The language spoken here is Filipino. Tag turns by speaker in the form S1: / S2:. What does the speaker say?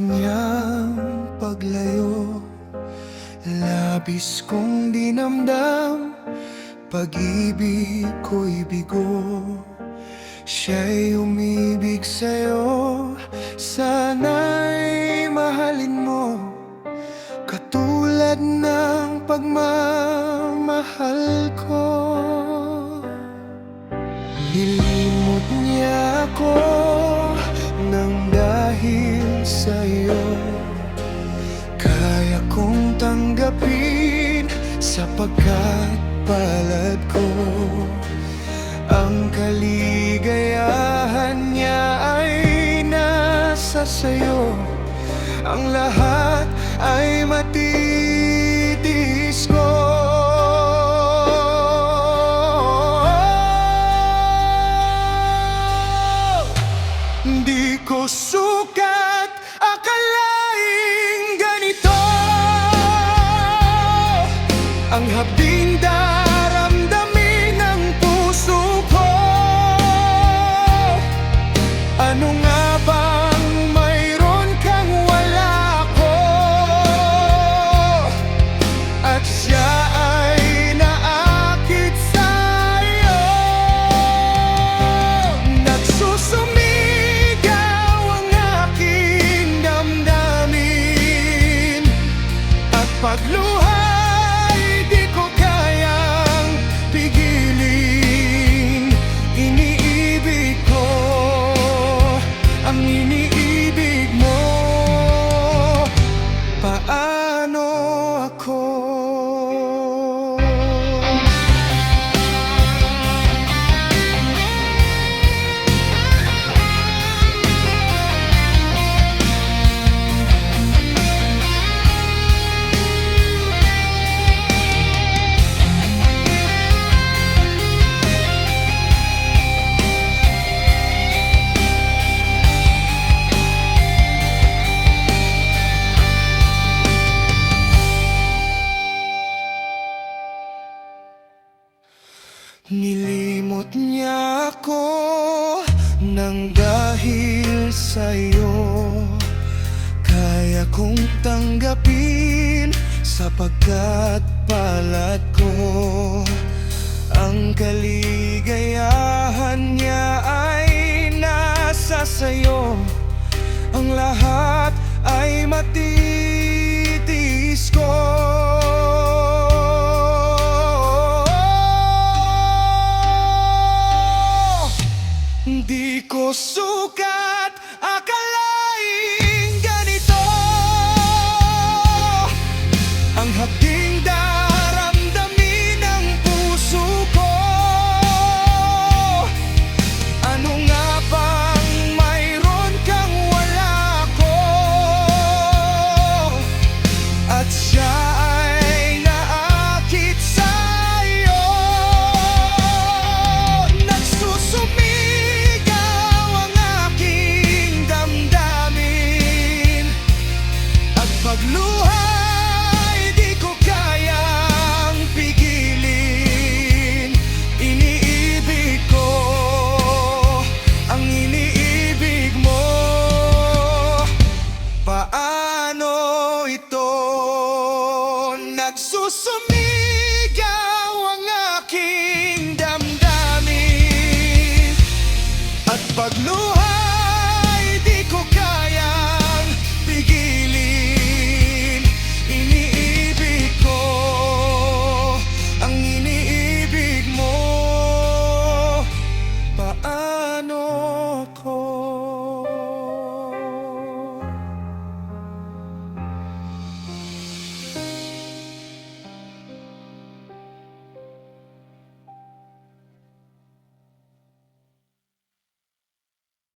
S1: kanyang paglayo, labis kong dinamdam, pag-ibig ko'y bigo. Siya'y umibig sa'yo, sana'y mahalin mo, katulad ng pagmamahal ko. Nilimot niya ako nang dahil sa'yo, kaya kong tanggapin sapagkat palad ko. Ang kaligayahan niya ay nasa sayo, ang lahat ay matitiis ko. Di ko sukat akalaing ganito ang hapding daramdamin ng puso ko. Ano nga bang mayroon kang wala ko, at siya ay naakit sa'yo. Nagsusumigaw ang aking damdamin, at pagluhay di ko kayang pigilin. Iniibig ko ang iniibig mo. Paano ako? Nilimot niya ako nang dahil sa'yo, kaya kong tanggapin sapagkat palad ko. Ang kaligayahan niya ay nasa sayo, ang lahat ay matitiis ko. Di ko sukat akalaing ganito ang hapding daramdamin ng puso ko. Ano nga bang mayroon kang wala ko, at siya ay naakit sa'yo. Nagsusumi pagluhay di ko kayang pigilin. Iniibig ko ang iniibig mo. Paano ito nagsusumi?